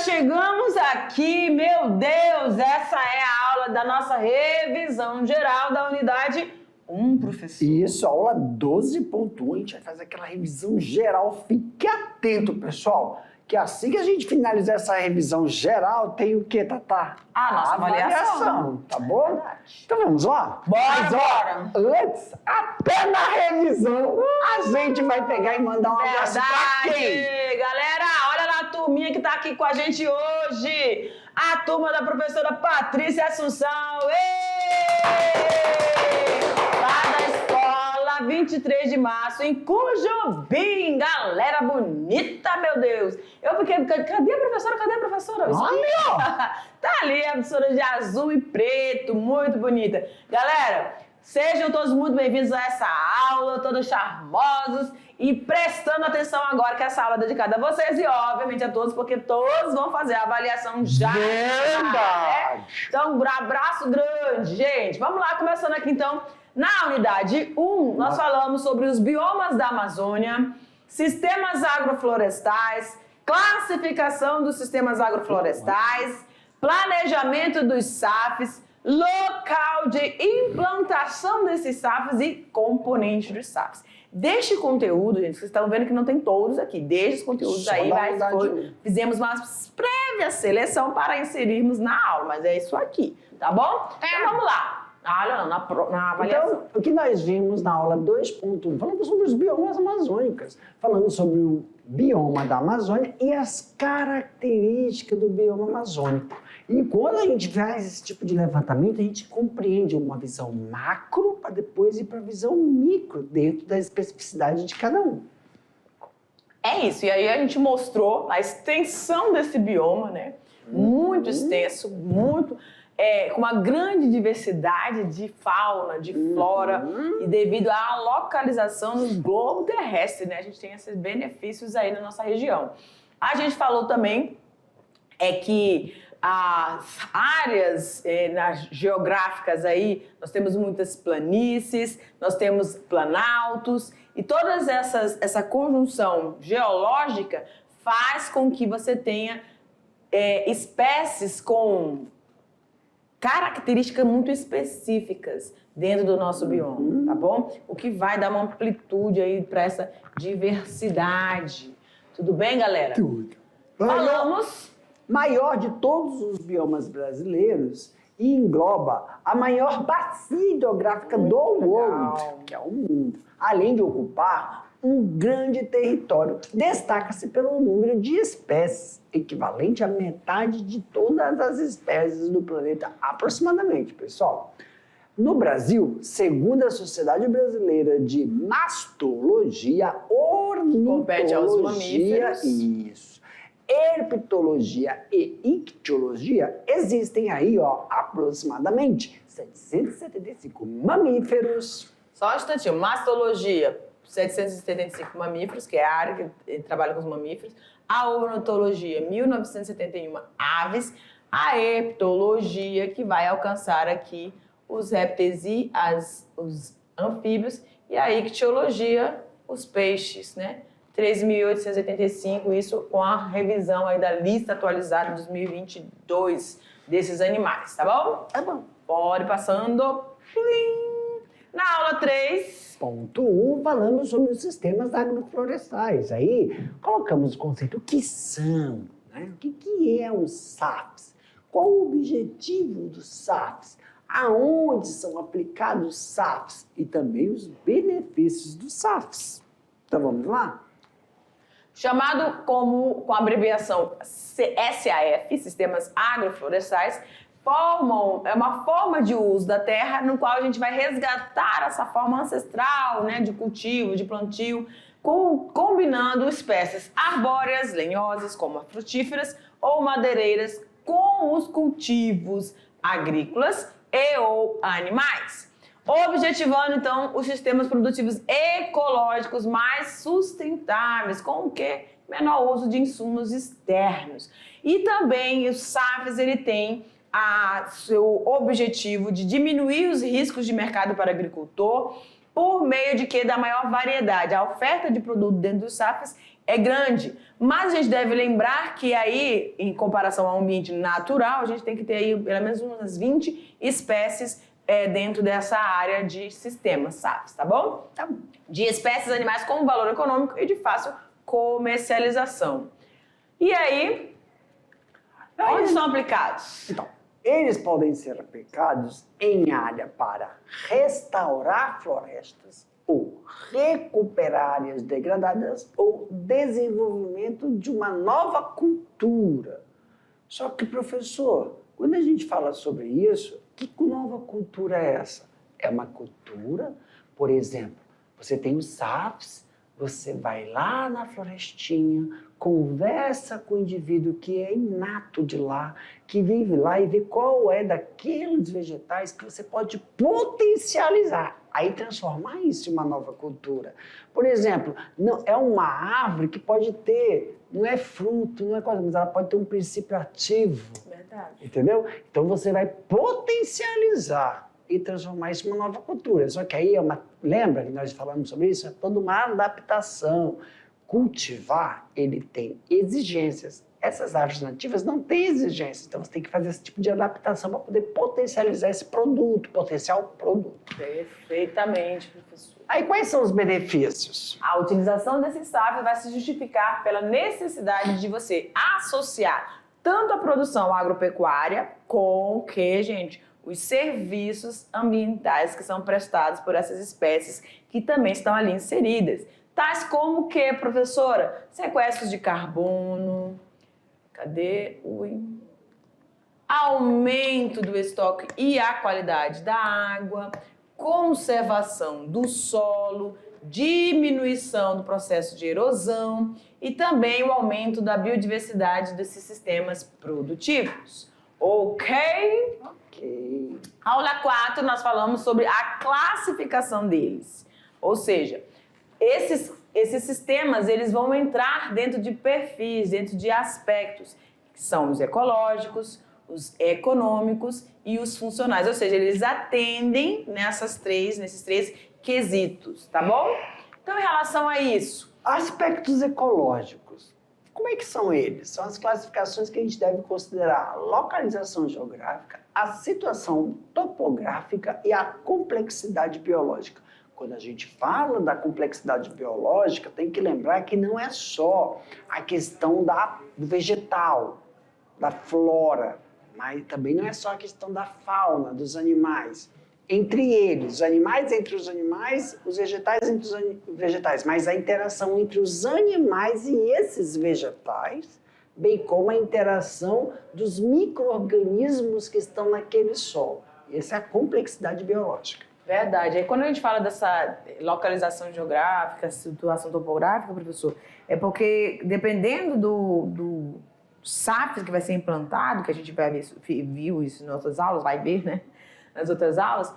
chegamos aqui, meu Deus, essa é a aula da nossa revisão geral da unidade 1, professor. Isso, aula 12.1, a gente vai fazer aquela revisão geral. Fique atento, pessoal, que assim que a gente finalizar essa revisão geral, tem o que, Tatá? A nossa avaliação. Tá bom? Então vamos lá? Bora! Antes, até na revisão, a gente vai pegar e mandar um abraço pra quem? Galera, olha lá a turminha que tá aqui com a gente hoje. A turma da professora Patrícia Assunção. Lá da escola 23 de março, em Cujubim. Galera bonita, meu Deus. Eu fiquei... Cadê a professora? Cadê a professora? Olha! Tá ali a professora de azul e preto, muito bonita. Galera, sejam todos muito bem-vindos a essa aula, todos charmosos e prestando atenção agora que essa aula é dedicada a vocês e, obviamente, a todos, porque todos vão fazer a avaliação já. Verdade! Então, um abraço grande, gente. Vamos lá, começando aqui, então, na unidade 1, nós falamos sobre os biomas da Amazônia, sistemas agroflorestais, classificação dos sistemas agroflorestais, planejamento dos SAFs, local de implantação desses SAFs e componentes dos SAFs. Deste conteúdo, gente, vocês estão vendo que não tem todos aqui. Destes conteúdos Só aí, da fizemos uma prévia seleção para inserirmos na aula, mas é isso aqui, tá bom? Então vamos lá. Olha, na avaliação. Então, o que nós vimos na aula 2.1, falamos sobre os biomas amazônicos, falamos sobre o bioma da Amazônia e as características do bioma amazônico. E quando a gente faz esse tipo de levantamento, a gente compreende uma visão macro para depois ir para a visão micro, dentro da especificidade de cada um. É isso, e aí a gente mostrou a extensão desse bioma, né? Muito extenso, muito... com uma grande diversidade de fauna, de flora, e devido à localização no globo terrestre, né? A gente tem esses benefícios aí na nossa região. A gente falou também que as áreas geográficas aí, nós temos muitas planícies, nós temos planaltos, e todas essa conjunção geológica faz com que você tenha espécies com características muito específicas dentro do nosso bioma, tá bom? O que vai dar uma amplitude aí para essa diversidade. Tudo bem, galera? Tudo. Falamos... Maior de todos os biomas brasileiros e engloba a maior bacia hidrográfica do world, que é o mundo, além de ocupar um grande território. Destaca-se pelo número de espécies, equivalente à metade de todas as espécies do planeta, aproximadamente, pessoal. No Brasil, segundo a Sociedade Brasileira de Mastologia, compete aos Ornitologia, mamíferos. Isso, herpetologia e ictiologia, existem aí, aproximadamente 775 mamíferos. Só um instantinho. Mastologia, 775 mamíferos, que é a área que trabalha com os mamíferos. A ornitologia, 1971 aves. A herpetologia, que vai alcançar aqui os répteis e os anfíbios. E a ictiologia, os peixes, né? 3.885, isso com a revisão aí da lista atualizada de 2022 desses animais, tá bom? Tá bom. Pode ir passando. Na aula 3.1, falamos sobre os sistemas agroflorestais. Aí colocamos o conceito, o que são, né? O que é um SAFs? Qual o objetivo dos SAFs? Aonde são aplicados os SAFs? E também os benefícios dos SAFs. Então vamos lá? Chamado com a abreviação SAF, Sistemas Agroflorestais, é uma forma de uso da terra no qual a gente vai resgatar essa forma ancestral, né, de cultivo, de plantio, combinando espécies arbóreas, lenhosas, como frutíferas ou madeireiras, com os cultivos agrícolas e ou animais. Objetivando, então, os sistemas produtivos ecológicos mais sustentáveis, com o quê? Menor uso de insumos externos. E também o SAFs, ele tem seu objetivo de diminuir os riscos de mercado para o agricultor por meio de quê? Da maior variedade. A oferta de produto dentro dos SAFs é grande. Mas a gente deve lembrar que aí, em comparação ao ambiente natural, a gente tem que ter aí pelo menos umas 20 espécies dentro dessa área de sistemas SAFs, tá bom? Tá bom. De espécies animais com valor econômico e de fácil comercialização. E aí, onde são aplicados? Então, eles podem ser aplicados em área para restaurar florestas, ou recuperar áreas degradadas, ou desenvolvimento de uma nova cultura. Só que, professor, quando a gente fala sobre isso, que nova cultura é essa? É uma cultura, por exemplo, você tem os SAFs, você vai lá na florestinha, conversa com o indivíduo que é inato de lá, que vive lá e vê qual é daqueles vegetais que você pode potencializar, aí transformar isso em uma nova cultura. Por exemplo, não, é uma árvore que pode ter, não é fruto, não é coisa, mas ela pode ter um princípio ativo. Verdade. Entendeu? Então você vai potencializar e transformar isso em uma nova cultura. Só que aí lembra que nós falamos sobre isso? É toda uma adaptação. Cultivar, ele tem exigências. Essas árvores nativas não têm exigências. Então você tem que fazer esse tipo de adaptação para poder potencializar esse produto, potencial produto. Perfeitamente, professor. Aí quais são os benefícios? A utilização desses SAFs vai se justificar pela necessidade de você associar tanto a produção agropecuária com os serviços ambientais que são prestados por essas espécies que também estão ali inseridas. Tais como o que, professora? Sequestros de carbono, aumento do estoque e a qualidade da água, conservação do solo, diminuição do processo de erosão e também o aumento da biodiversidade desses sistemas produtivos. Ok? Ok. Aula 4, nós falamos sobre a classificação deles. Ou seja, esses sistemas eles vão entrar dentro de perfis, dentro de aspectos, que são os ecológicos, os econômicos e os funcionais. Ou seja, eles atendem nesses três quesitos, tá bom? Então, em relação a isso... Aspectos ecológicos. Como é que são eles? São as classificações que a gente deve considerar a localização geográfica, a situação topográfica e a complexidade biológica. Quando a gente fala da complexidade biológica, tem que lembrar que não é só a questão do vegetal, da flora, mas também não é só a questão da fauna, dos animais. Entre eles, os animais entre os animais, os vegetais entre os vegetais, mas a interação entre os animais e esses vegetais, bem como a interação dos micro-organismos que estão naquele solo. Essa é a complexidade biológica. Verdade. Aí quando a gente fala dessa localização geográfica, situação topográfica, professor, é porque dependendo do SAF que vai ser implantado, que a gente viu isso nas outras aulas, vai ver, né? Nas outras aulas,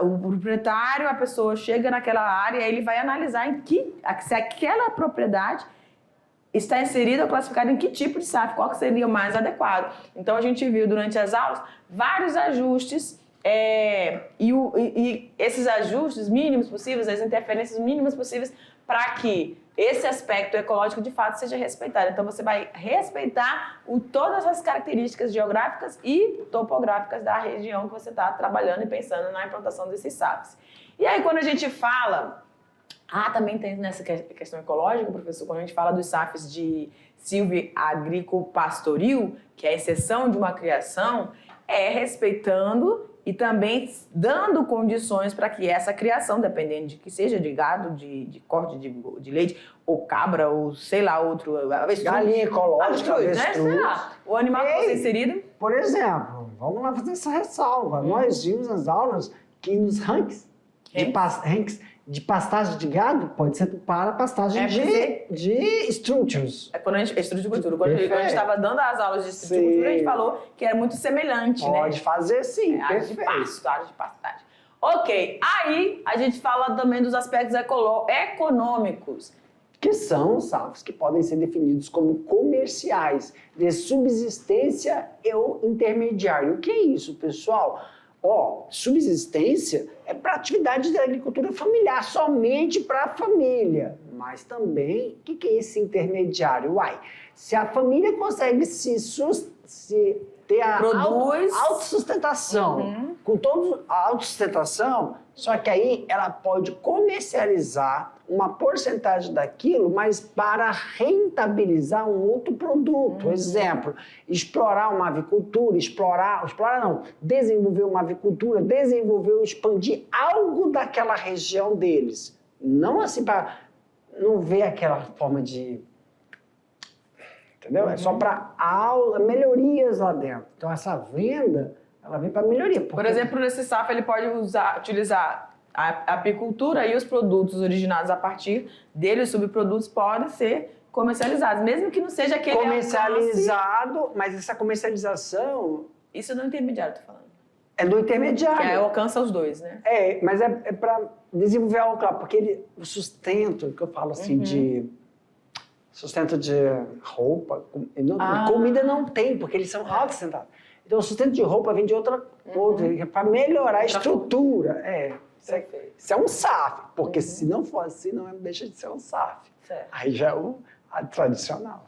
o proprietário, a pessoa chega naquela área, ele vai analisar se aquela propriedade está inserida ou classificada em que tipo de SAF, qual que seria o mais adequado. Então a gente viu durante as aulas vários ajustes e esses ajustes mínimos possíveis, as interferências mínimas possíveis para que esse aspecto ecológico de fato seja respeitado. Então você vai respeitar todas as características geográficas e topográficas da região que você está trabalhando e pensando na implantação desses SAFs. E aí quando a gente fala, também tem nessa questão ecológica, professor, quando a gente fala dos SAFs de silvio-agrícola-pastoril, que é a exceção de uma criação, respeitando e também dando condições para que essa criação, dependendo de que seja de gado, de corte de leite, ou cabra, ou sei lá, outro... Galinha ecológica, avestruz, né? Sei lá, o animal que fosse inserido... Por exemplo, vamos lá fazer essa ressalva. Nós vimos nas aulas que nos rankings de pastagem de gado pode ser para pastagem de structures. Quando a gente estruticultura. Quando a gente estava dando as aulas de estruticultura, a gente falou que era muito semelhante, Pode fazer sim, área de pasto, área de pastagem. Ok, aí a gente fala também dos aspectos econômicos. Que são os SAFs que podem ser definidos como comerciais, de subsistência ou intermediário. O que é isso, pessoal? Subsistência é para atividade de agricultura familiar, somente para a família. Mas também, o que é esse intermediário? Se a família consegue ter a autossustentação, com toda a autossustentação, só que aí ela pode comercializar uma porcentagem daquilo, mas para rentabilizar um outro produto. Exemplo, explorar uma avicultura, desenvolver uma avicultura, expandir algo daquela região deles. Não assim para não ver aquela forma de... Entendeu? É só para melhorias lá dentro. Então essa venda, ela vem para melhoria. Por exemplo, nesse SAF ele pode utilizar a apicultura e os produtos originados a partir dele, os subprodutos podem ser comercializados, mesmo que não seja aquele comercializado, mas essa comercialização... Isso no intermediário, tô falando. É do intermediário. Que alcança os dois, né? Mas é para desenvolver algo, claro, porque o sustento, que eu falo assim, de sustento de roupa, comida não tem, porque eles são autossustentados. Então o sustento de roupa vem de outra para melhorar a estrutura. Isso é um SAF, porque se não for assim, não deixa de ser um SAF. Certo. Aí já é o tradicional.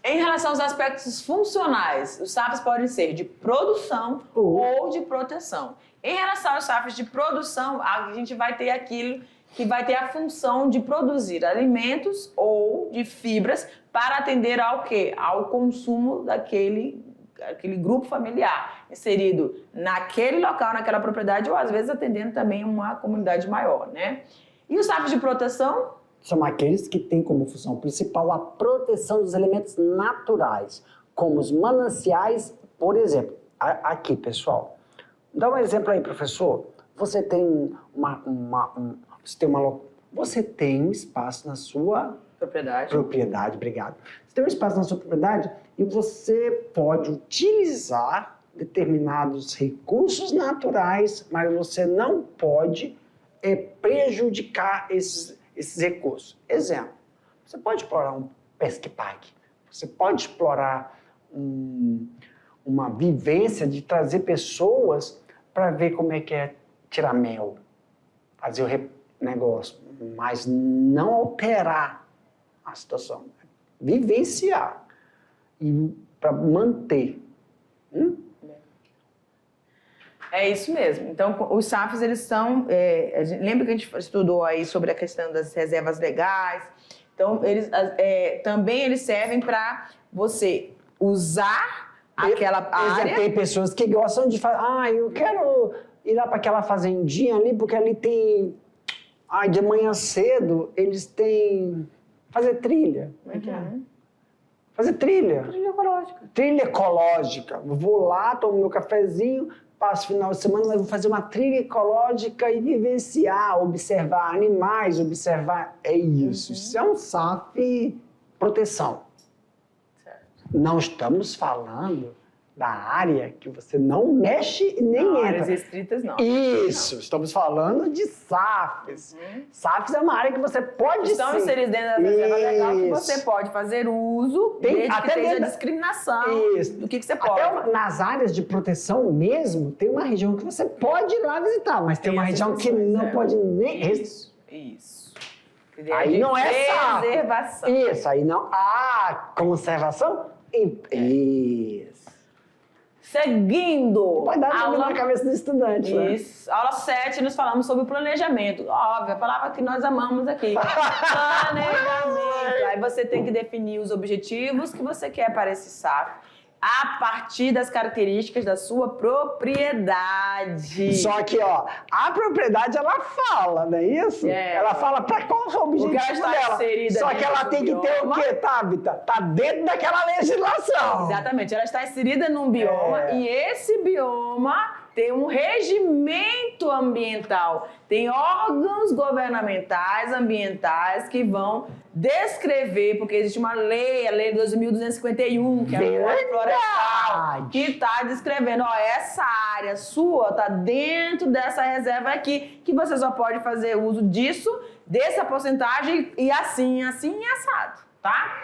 Em relação aos aspectos funcionais, os SAFs podem ser de produção ou de proteção. Em relação aos SAFs de produção, a gente vai ter aquilo que vai ter a função de produzir alimentos ou de fibras para atender ao quê? Ao consumo daquele grupo familiar, inserido naquele local, naquela propriedade, ou às vezes atendendo também uma comunidade maior, né? E os SAFs de proteção? São aqueles que têm como função principal a proteção dos elementos naturais, como os mananciais, por exemplo. Aqui, pessoal. Dá um exemplo aí, professor. Você tem você tem um espaço na sua propriedade, obrigado. Você tem um espaço na sua propriedade e você pode utilizar determinados recursos naturais, mas você não pode prejudicar esses recursos. Exemplo, você pode explorar um pesque-pague, você pode explorar uma vivência de trazer pessoas para ver como é que é tirar mel, fazer o negócio, mas não alterar a situação, vivenciar e para manter. É isso mesmo. Então, os SAFs, eles são... lembra que a gente estudou aí sobre a questão das reservas legais? Então, também eles servem para você usar aquela área... Tem pessoas que gostam de falar, eu quero ir lá para aquela fazendinha ali, porque ali tem... de manhã cedo, eles têm... Fazer trilha. Como é que é? Fazer trilha. Trilha ecológica. Trilha ecológica. Vou lá, tomo meu cafezinho, passo o final de semana, mas vou fazer uma trilha ecológica e vivenciar, observar animais, observar... É isso. Isso é um SAF proteção. Certo. Não estamos falando da área que você não mexe e nem entra. Áreas restritas, não. Isso, estamos falando de SAFs. SAFs é uma área que você pode Estão inseridos dentro da reserva legal que você pode fazer uso, desde que tenha discriminação do que você pode. Até nas áreas de proteção mesmo, tem uma região que você pode ir lá visitar, mas tem uma região que não pode nem... Isso. Aí não é SAF. Preservação. Isso, aí não... conservação? Isso. Seguindo. Vai dar aula na cabeça do estudante. Isso. Aula 7, nós falamos sobre o planejamento. Óbvio, a palavra que nós amamos aqui. Planejamento. Aí você tem que definir os objetivos que você quer para esse SAF a partir das características da sua propriedade. Só que, a propriedade, ela fala, não é isso? Ela fala para qual é o objetivo dela. Só que ela tem que ter o quê, Tabita? Tá dentro daquela legislação. Exatamente. Ela está inserida num bioma e esse bioma tem um regimento ambiental. Tem órgãos governamentais ambientais que vão descrever, porque existe uma lei, a Lei 12.251, que é a Lei Florestal, que está descrevendo, essa área sua está dentro dessa reserva aqui, que você só pode fazer uso disso, dessa porcentagem, e assim e assado, tá?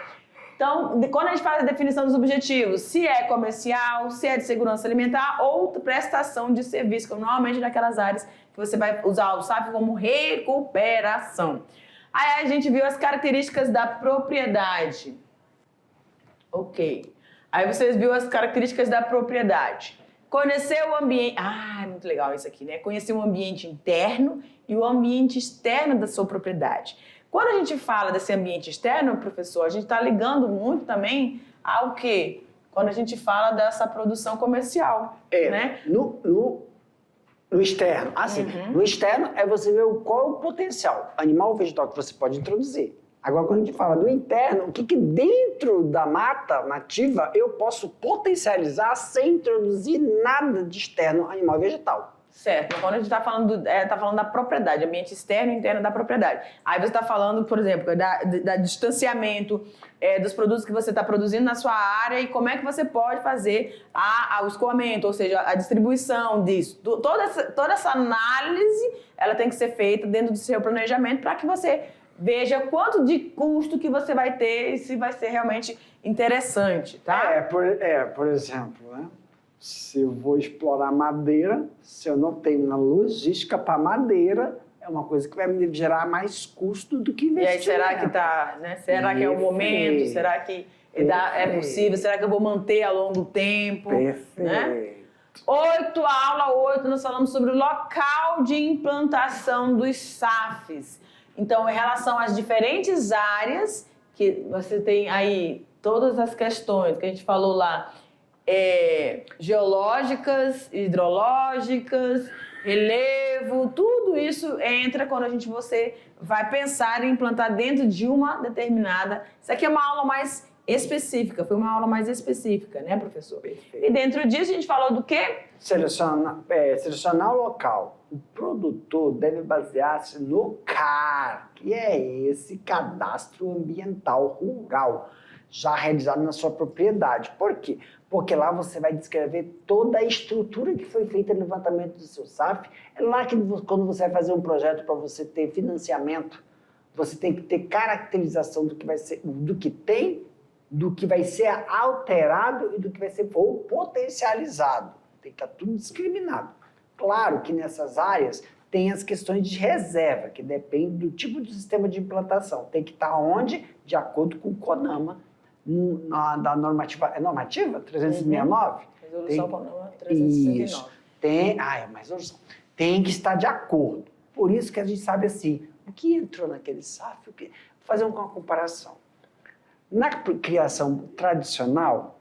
Então, quando a gente faz a definição dos objetivos, se é comercial, se é de segurança alimentar ou prestação de serviço, como normalmente naquelas áreas que você vai usar o SAF como recuperação. Aí a gente viu as características da propriedade. Ok. Aí vocês viram as características da propriedade. Conhecer o ambiente... Ah, é muito legal isso aqui, né? Conhecer o ambiente interno e o ambiente externo da sua propriedade. Quando a gente fala desse ambiente externo, professor, a gente está ligando muito também ao quê? Quando a gente fala dessa produção comercial, né? No externo, no externo é você ver qual é o potencial animal ou vegetal que você pode introduzir. Agora, quando a gente fala do interno, o que dentro da mata nativa eu posso potencializar sem introduzir nada de externo animal e vegetal. Certo, quando a gente está falando, tá falando da propriedade, ambiente externo e interno da propriedade. Aí você está falando, por exemplo, da distanciamento dos produtos que você está produzindo na sua área e como é que você pode fazer o escoamento, ou seja, a distribuição disso. Toda essa análise, ela tem que ser feita dentro do seu planejamento para que você veja quanto de custo que você vai ter e se vai ser realmente interessante, tá? Por exemplo, né? Se eu vou explorar madeira, se eu não tenho uma logística para madeira, é uma coisa que vai me gerar mais custo do que investimento. E aí, será que tá, né? Será que é o momento? Será que é possível? Será que eu vou manter a longo tempo? Perfeito. Né? Aula 8, nós falamos sobre o local de implantação dos SAFs. Então, em relação às diferentes áreas, que você tem aí todas as questões que a gente falou lá, geológicas, hidrológicas, relevo, tudo isso entra quando você vai pensar em implantar dentro de uma determinada... Isso aqui é uma aula mais específica, foi uma aula mais específica, né, professor? Perfeito. E dentro disso a gente falou do quê? Selecionar o local. O produtor deve basear-se no CAR, que é esse cadastro ambiental rural, já realizado na sua propriedade. Por quê? Porque lá você vai descrever toda a estrutura que foi feita no levantamento do seu SAF. É lá que quando você vai fazer um projeto para você ter financiamento, você tem que ter caracterização do que vai ser, do que tem, do que vai ser alterado e do que vai ser potencializado. Tem que estar tudo discriminado. Claro que nessas áreas tem as questões de reserva, que depende do tipo de sistema de implantação. Tem que estar onde? De acordo com o CONAMA, da normativa... É normativa? 369? Resolução CONAMA 369. Isso. Tem que estar de acordo. Por isso que a gente sabe assim, o que entrou naquele SAF, vou fazer uma comparação. Na criação tradicional,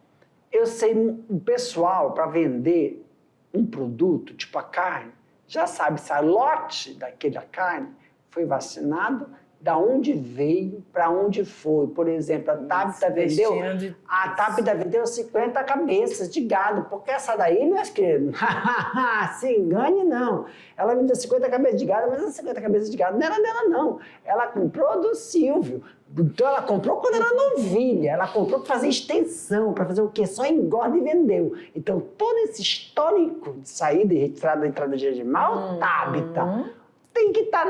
eu sei, o pessoal, para vender um produto, tipo a carne, já sabe se a lote daquela carne foi vacinado, da onde veio, para onde foi. Por exemplo, a Tabita vendeu 50 cabeças de gado, porque essa daí, meus queridos, se engane não. Ela vendeu 50 cabeças de gado, mas as 50 cabeças de gado não era dela não. Ela comprou do Silvio. Então ela comprou quando era novilha, ela comprou para fazer extensão, para fazer o quê? Só engorda e vendeu. Então todo esse histórico de saída e retirada da entrada de animal, Tabita, tem que estar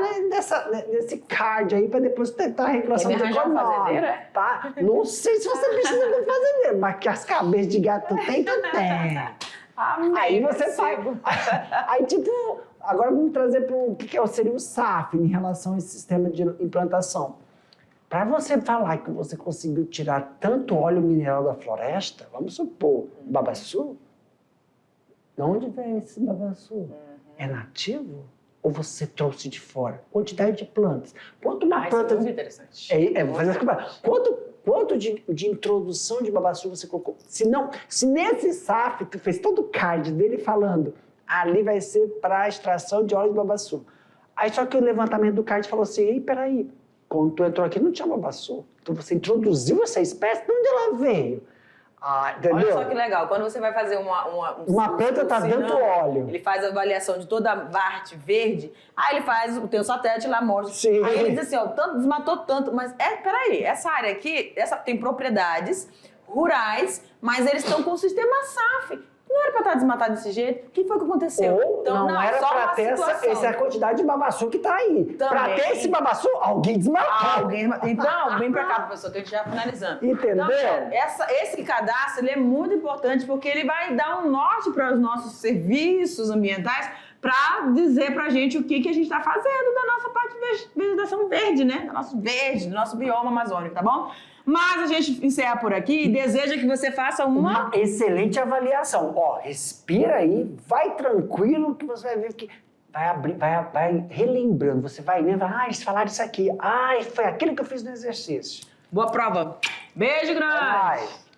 nesse card aí para depois tentar a regulação do econômico, tá? Não sei se você precisa de um fazendeiro, mas que as cabeças de gato tem que ter. Aí você faz. Aí tipo, agora vamos trazer para o que seria o SAF em relação a esse sistema de implantação. Para você falar que você conseguiu tirar tanto óleo mineral da floresta, vamos supor, babaçu, de onde vem esse babaçu? É nativo? Ou você trouxe de fora? Quantidade de plantas. Quanto uma planta... Isso é muito interessante. Vou fazer quanto de introdução de babaçu você colocou? Se nesse SAF, tu fez todo o card dele falando, ali vai ser para extração de óleo de babaçu. Aí só que o levantamento do card falou assim, ei, peraí, quando tu entrou aqui não tinha babaçu. Então você introduziu essa espécie, de onde ela veio? Entendeu? Olha só que legal, quando você vai fazer uma planta está dando óleo. Ele faz a avaliação de toda a parte verde, aí ele faz o teu satélite lá, mostra. Sim. Aí ele diz assim, desmatou tanto, mas peraí, essa área aqui, tem propriedades rurais, mas eles estão com o sistema SAF. Não era pra estar desmatado desse jeito? O que foi que aconteceu? Ou Então, não era só pra uma ter essa situação. quantidade de babaçu que tá aí. Pra Também. ter esse babaçu, alguém desmatou. Então, vem pra cá, professor, que a gente já finalizando. Entendeu? Então, esse cadastro ele é muito importante porque ele vai dar um norte para os nossos serviços ambientais para dizer pra gente o que a gente está fazendo da nossa parte de vegetação verde, né? Do nosso bioma amazônico, tá bom? Mas a gente encerra por aqui e deseja que você faça Uma excelente avaliação. Ó, respira aí, vai tranquilo que você vai ver que vai abrir, vai relembrando. Você vai lembrar, eles falaram isso aqui. Foi aquilo que eu fiz no exercício. boa prova. Beijo grande! Até mais.